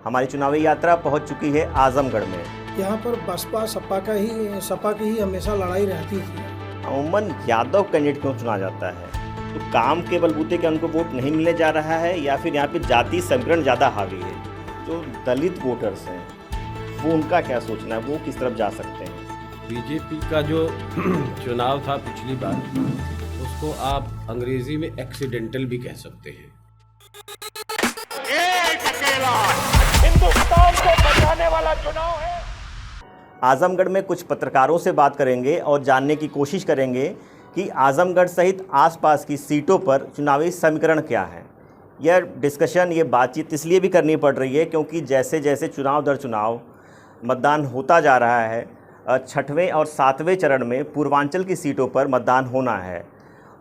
हमारी चुनावी यात्रा पहुंच चुकी है आजमगढ़ में। यहाँ पर बसपा सपा की ही हमेशा लड़ाई रहती थी। अमूमन यादव कैंडिडेट क्यों चुना जाता है? तो काम के बलबूते के उनको वोट नहीं मिलने जा रहा है या फिर यहाँ पे जाति समीकरण ज़्यादा हावी है? जो दलित वोटर्स हैं वो उनका क्या सोचना है, वो किस तरफ जा सकते हैं? बीजेपी का जो चुनाव था पिछली बार, उसको आप अंग्रेजी में एक्सीडेंटल भी कह सकते हैं। एक अकेला हिंदुस्तान को बचाने वाला चुनाव है। आजमगढ़ में कुछ पत्रकारों से बात करेंगे और जानने की कोशिश करेंगे कि आजमगढ़ सहित आसपास की सीटों पर चुनावी समीकरण क्या है। यह डिस्कशन, ये बातचीत इसलिए भी करनी पड़ रही है क्योंकि जैसे जैसे चुनाव दर चुनाव मतदान होता जा रहा है, 6वें और 7वें चरण में पूर्वांचल की सीटों पर मतदान होना है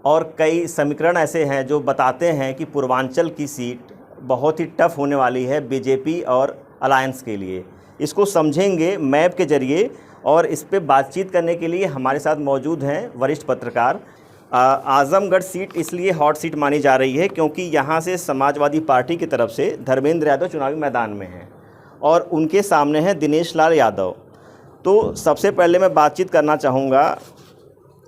और कई समीकरण ऐसे हैं जो बताते हैं कि पूर्वांचल की सीट बहुत ही टफ होने वाली है बीजेपी और अलायंस के लिए। इसको समझेंगे मैप के जरिए और इस पे बातचीत करने के लिए हमारे साथ मौजूद हैं वरिष्ठ पत्रकार। आजमगढ़ सीट इसलिए हॉट सीट मानी जा रही है क्योंकि यहाँ से समाजवादी पार्टी की तरफ से धर्मेंद्र यादव चुनावी मैदान में हैं और उनके सामने है दिनेश लाल यादव। तो सबसे पहले मैं बातचीत करना चाहूँगा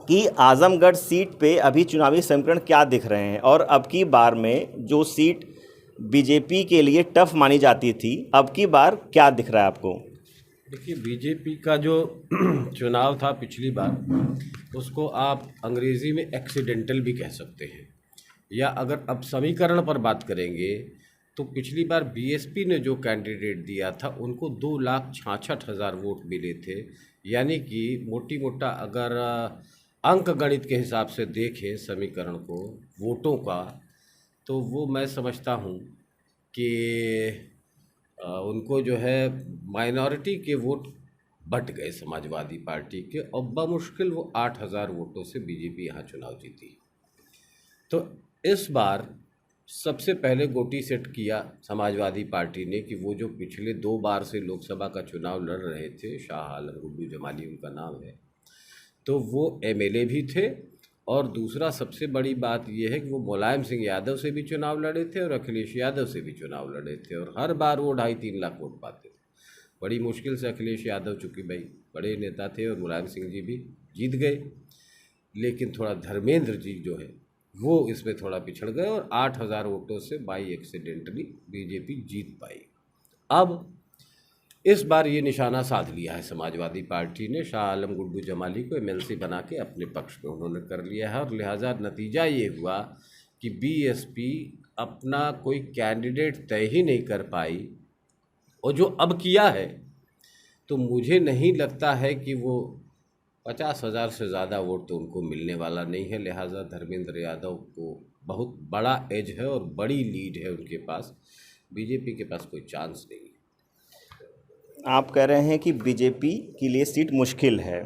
कि आजमगढ़ सीट पे अभी चुनावी समीकरण क्या दिख रहे हैं और अब की बार में जो सीट बीजेपी के लिए टफ मानी जाती थी, अब की बार क्या दिख रहा है आपको? देखिए, बीजेपी का जो चुनाव था पिछली बार, उसको आप अंग्रेजी में एक्सीडेंटल भी कह सकते हैं। या अगर अब समीकरण पर बात करेंगे तो पिछली बार बीएसपी ने जो कैंडिडेट दिया था उनको 2,66,000 वोट मिले थे। यानी कि मोटी मोटा अगर अंक गणित के हिसाब से देखें समीकरण को वोटों का, तो वो मैं समझता हूँ कि उनको जो है माइनॉरिटी के वोट बट गए समाजवादी पार्टी के और बमुश्किल वो 8,000 वोटों से बीजेपी यहाँ चुनाव जीती। तो इस बार सबसे पहले गोटी सेट किया समाजवादी पार्टी ने कि वो जो पिछले 2 बार से लोकसभा का चुनाव लड़ रहे थे, शाह आलम गुड्डू जमाली उनका नाम है, तो वो एमएलए भी थे और दूसरा सबसे बड़ी बात यह है कि वो मुलायम सिंह यादव से भी चुनाव लड़े थे और अखिलेश यादव से भी चुनाव लड़े थे और हर बार वो 2.5-3 लाख वोट पाते थे। बड़ी मुश्किल से अखिलेश यादव, चूँकि भाई बड़े नेता थे, और मुलायम सिंह जी भी जीत गए, लेकिन थोड़ा धर्मेंद्र जी जो है वो इसमें थोड़ा पिछड़ गए और 8,000 वोटों से बाई एक्सीडेंटली बीजेपी जीत पाई। अब इस बार ये निशाना साध लिया है समाजवादी पार्टी ने, शाह आलम गुड्डू जमाली को एमएलसी बना के अपने पक्ष में उन्होंने कर लिया है और लिहाजा नतीजा ये हुआ कि बीएसपी अपना कोई कैंडिडेट तय ही नहीं कर पाई और जो अब किया है तो मुझे नहीं लगता है कि वो 50,000 से ज़्यादा वोट तो उनको मिलने वाला नहीं है। लिहाजा धर्मेंद्र यादव को बहुत बड़ा एज है और बड़ी लीड है उनके पास, बीजेपी के पास कोई चांस नहीं है। आप कह रहे हैं कि बीजेपी के लिए सीट मुश्किल है।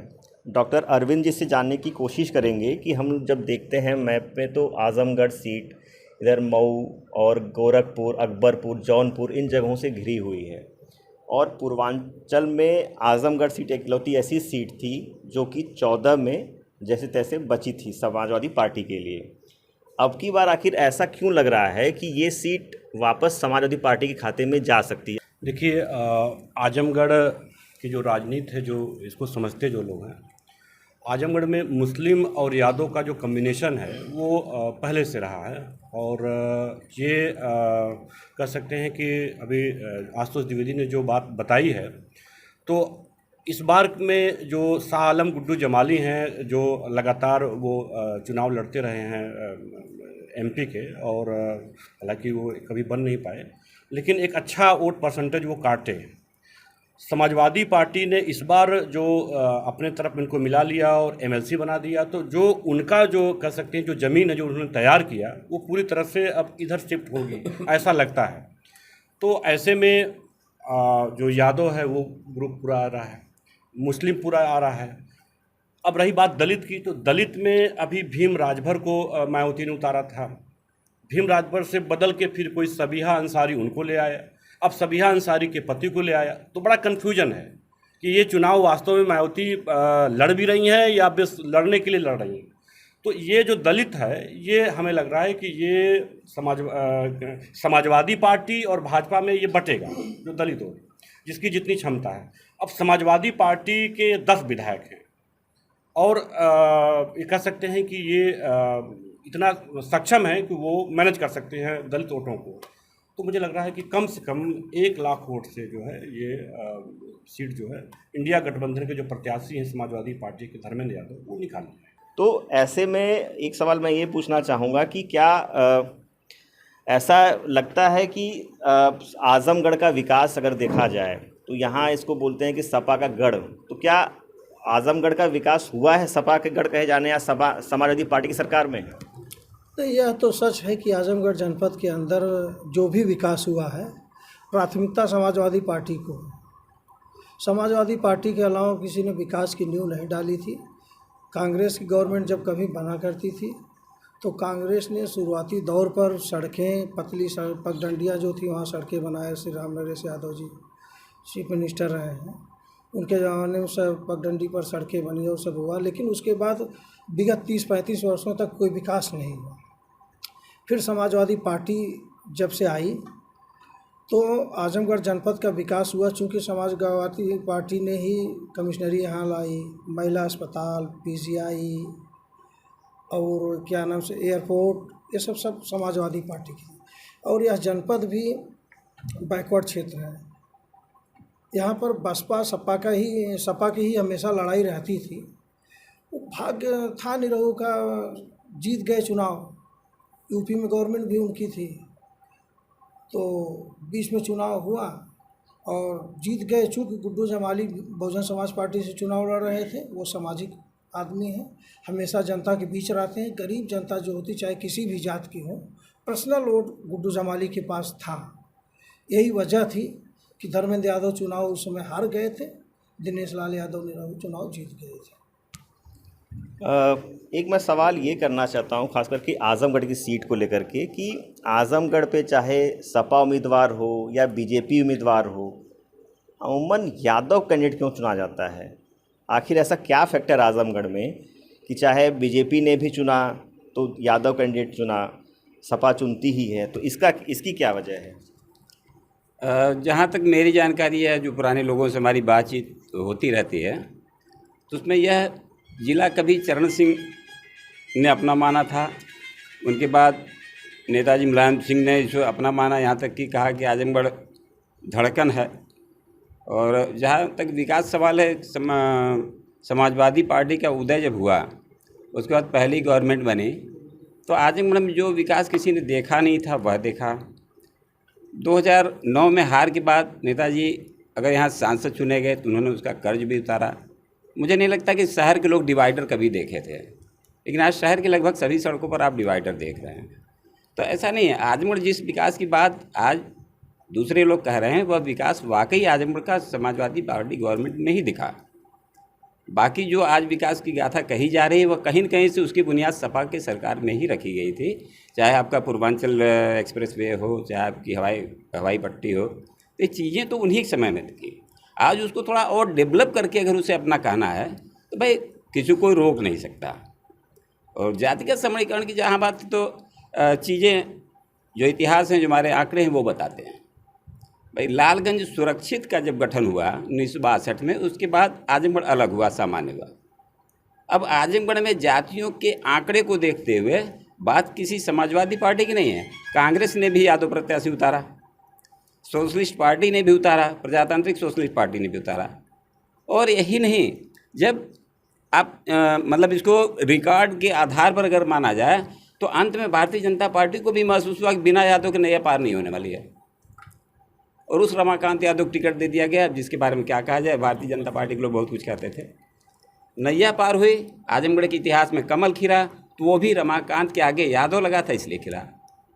डॉक्टर अरविंद जी से जानने की कोशिश करेंगे कि हम जब देखते हैं मैप में तो आजमगढ़ सीट इधर मऊ और गोरखपुर, अकबरपुर, जौनपुर इन जगहों से घिरी हुई है और पूर्वांचल में आजमगढ़ सीट इकलौती ऐसी सीट थी जो कि 14 में जैसे तैसे बची थी समाजवादी पार्टी के लिए। अब की बार आखिर ऐसा क्यों लग रहा है कि ये सीट वापस समाजवादी पार्टी के खाते में जा सकती है? देखिए, आजमगढ़ की जो राजनीति है, जो इसको समझते जो लोग हैं, आजमगढ़ में मुस्लिम और यादव का जो कम्बिनेशन है वो पहले से रहा है और ये कह सकते हैं कि अभी आशुतोष द्विवेदी ने जो बात बताई है, तो इस बार में जो शाह आलम गुड्डू जमाली हैं, जो लगातार वो चुनाव लड़ते रहे हैं एमपी के और हालांकि वो कभी बन नहीं पाए, लेकिन एक अच्छा वोट परसेंटेज वो काटे हैं। समाजवादी पार्टी ने इस बार जो अपने तरफ इनको मिला लिया और एमएलसी बना दिया, तो जो उनका जो कह सकते हैं जो ज़मीन है जो उन्होंने तैयार किया वो पूरी तरह से अब इधर शिफ्ट होगी ऐसा लगता है। तो ऐसे में जो यादव है वो ग्रुप पूरा आ रहा है, मुस्लिम पूरा आ रहा है। अब रही बात दलित की, तो दलित में अभी भीम राजभर को मायावती ने उतारा था, भीम राजभर से बदल के फिर कोई सबिहा अंसारी उनको ले आया, अब सबिहा अंसारी के पति को ले आया। तो बड़ा कन्फ्यूजन है कि ये चुनाव वास्तव में मायावती लड़ भी रही हैं या बस लड़ने के लिए लड़ रही हैं। तो ये जो दलित है, ये हमें लग रहा है कि ये समाजवादी पार्टी और भाजपा में ये बटेगा, जो दलित हो, जिसकी जितनी क्षमता है। अब समाजवादी पार्टी के 10 विधायक हैं और ये कह सकते हैं कि ये इतना सक्षम है कि वो मैनेज कर सकते हैं दलित वोटों को। तो मुझे लग रहा है कि कम से कम 1 लाख वोट से जो है ये सीट जो है इंडिया गठबंधन के जो प्रत्याशी हैं समाजवादी पार्टी के धर्मेंद्र यादव, वो निकाल लेंगे। तो ऐसे में एक सवाल मैं ये पूछना चाहूँगा कि क्या ऐसा लगता है कि आजमगढ़ का विकास अगर देखा जाए तो यहाँ इसको बोलते हैं कि सपा का गढ़, तो क्या आजमगढ़ का विकास हुआ है सपा के गढ़ कहे जाने या समाजवादी पार्टी की सरकार में? तो यह तो सच है कि आजमगढ़ जनपद के अंदर जो भी विकास हुआ है प्राथमिकता समाजवादी पार्टी को है। समाजवादी पार्टी के अलावा किसी ने विकास की नींव नहीं डाली थी। कांग्रेस की गवर्नमेंट जब कभी बना करती थी तो कांग्रेस ने शुरुआती दौर पर सड़कें, पतली पगडंडियाँ जो थी वहाँ सड़कें बनाए। श्री राम नरेश यादव जी चीफ मिनिस्टर रहे हैं, उनके ज़माने में सब पगडंडी पर सड़कें बनी और सब हुआ, लेकिन उसके बाद विगत 30-35 वर्षों तक कोई विकास नहीं हुआ। फिर समाजवादी पार्टी जब से आई तो आजमगढ़ जनपद का विकास हुआ। चूँकि समाजवादी पार्टी ने ही कमिश्नरी यहाँ लाई, महिला अस्पताल, PGI और क्या नाम से एयरपोर्ट, ये सब समाजवादी पार्टी की। और यह जनपद भी बैकवर्ड क्षेत्र है। यहाँ पर बसपा सपा की ही हमेशा लड़ाई रहती थी। भाग्य था निरहू का, जीत गए चुनाव। यूपी में गवर्नमेंट भी उनकी थी, तो बीच में चुनाव हुआ और जीत गए। चूँकि गुड्डू जमाली बहुजन समाज पार्टी से चुनाव लड़ रहे थे, वो सामाजिक आदमी हैं, हमेशा जनता के बीच रहते हैं। गरीब जनता जो होती, चाहे किसी भी जात की हो, पर्सनल वोट गुड्डू जमाली के पास था। यही वजह थी कि धर्मेंद्र यादव चुनाव उस समय हार गए थे, दिनेश लाल यादव ने चुनाव जीत गए थे। एक मैं सवाल ये करना चाहता हूँ खास करके आजमगढ़ की सीट को लेकर के कि आजमगढ़ पे चाहे सपा उम्मीदवार हो या बीजेपी उम्मीदवार हो, अमूमन यादव कैंडिडेट क्यों चुना जाता है? आखिर ऐसा क्या फैक्टर आजमगढ़ में कि चाहे बीजेपी ने भी चुना तो यादव कैंडिडेट चुना, सपा चुनती ही है, तो इसकी क्या वजह है? जहाँ तक मेरी जानकारी है, जो पुराने लोगों से हमारी बातचीत होती रहती है, तो उसमें यह ज़िला कभी चरण सिंह ने अपना माना था, उनके बाद नेताजी मुलायम सिंह ने इसे अपना माना, यहाँ तक कि कहा कि आजमगढ़ धड़कन है। और जहाँ तक विकास सवाल है, समाजवादी पार्टी का उदय जब हुआ, उसके बाद पहली गवर्नमेंट बनी, तो आजमगढ़ में जो विकास किसी ने देखा नहीं था वह देखा। 2009 में हार के बाद नेताजी अगर यहाँ सांसद चुने गए तो उन्होंने उसका कर्ज भी उतारा। मुझे नहीं लगता कि शहर के लोग डिवाइडर कभी देखे थे, लेकिन आज शहर के लगभग सभी सड़कों पर आप डिवाइडर देख रहे हैं। तो ऐसा नहीं है, आजमगढ़ जिस विकास की बात आज दूसरे लोग कह रहे हैं, वह विकास वाकई आजमगढ़ का समाजवादी पार्टी गवर्नमेंट में ही दिखा। बाकी जो आज विकास की गाथा कही जा रही है, वह कहीं न कहीं से उसकी बुनियाद सपा के सरकार में ही रखी गई थी। चाहे आपका पूर्वांचल एक्सप्रेसवे हो, चाहे आपकी हवाई पट्टी हो, ये चीज़ें तो उन्हीं समय में थी। आज उसको थोड़ा और डेवलप करके अगर उसे अपना कहना है तो भाई किसी को रोक नहीं सकता। और जातिगत समीकरण की जहाँ बात, तो चीज़ें जो इतिहास हैं, जो हमारे आंकड़े हैं, वो बताते हैं। भाई लालगंज सुरक्षित का जब गठन हुआ 1962 में, उसके बाद आजमगढ़ अलग हुआ, सामान्य हुआ। अब आजमगढ़ में जातियों के आंकड़े को देखते हुए बात किसी समाजवादी पार्टी की नहीं है। कांग्रेस ने भी यादव प्रत्याशी उतारा, सोशलिस्ट पार्टी ने भी उतारा, प्रजातांत्रिक सोशलिस्ट पार्टी ने भी उतारा। और यही नहीं, जब आप मतलब इसको रिकॉर्ड के आधार पर अगर माना जाए तो अंत में भारतीय जनता पार्टी को भी महसूस हुआ कि बिना यादव के नैया पार नहीं होने वाली है, और उस रमाकांत यादव को टिकट दे दिया गया, जिसके बारे में क्या कहा जाए। भारतीय जनता पार्टी के लोग बहुत कुछ कहते थे, नैया पार हुई। आजमगढ़ के इतिहास में कमल खिला, तो वो भी रमाकांत के आगे यादव लगा था, इसलिए खिला।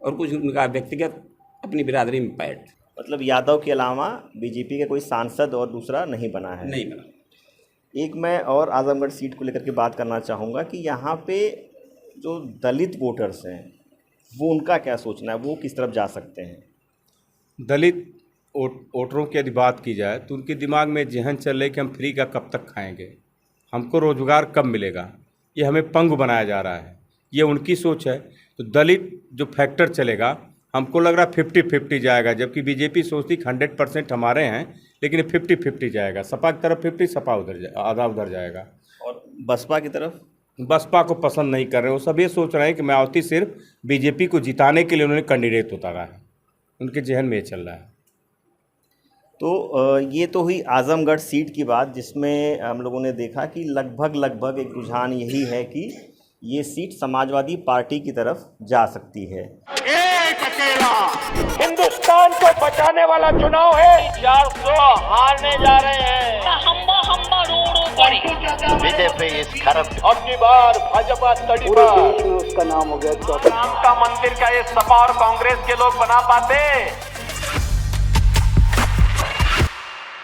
और कुछ उनका व्यक्तिगत अपनी बिरादरी में पैठ, मतलब यादव के अलावा बीजेपी का कोई सांसद और दूसरा नहीं बना है? नहीं बना। एक मैं और आजमगढ़ सीट को लेकर के बात करना चाहूँगा कि यहाँ पे जो दलित वोटर्स हैं, वो उनका क्या सोचना है, वो किस तरफ जा सकते हैं? दलित वोटरों की यदि बात की जाए तो उनके दिमाग में जहन चल रही कि हम फ्री का कब तक खाएंगे, हमको रोज़गार कब मिलेगा, ये हमें पंगु बनाया जा रहा है। ये उनकी सोच है। तो दलित जो फैक्टर चलेगा, हमको लग रहा 50-50 जाएगा, जबकि बीजेपी सोचती 100% हमारे हैं, लेकिन 50-50 जाएगा। सपा की तरफ 50, सपा उधर आधा उधर जाएगा। और बसपा की तरफ बसपा को पसंद नहीं कर रहे, वो सब ये सोच रहे हैं कि मायावती सिर्फ बीजेपी को जिताने के लिए उन्होंने कैंडिडेट उतारा है, उनके जहन में ये चल रहा है। तो ये तो हुई आजमगढ़ सीट की बात, जिसमें हम लोगों ने देखा कि लगभग एक रुझान यही है कि ये सीट समाजवादी पार्टी की तरफ जा सकती है। एक अकेला हिंदुस्तान को बचाने वाला चुनाव है। 400 हारने जा रहे हैं। हम्मा रोडों पर बीजेपी इस खरब अब की बार भाजपा तड़ी पर। पूरे देश में उसका नाम हो गया। राम का मंदिर का ये सपा और कांग्रेस के लोग बना पाते।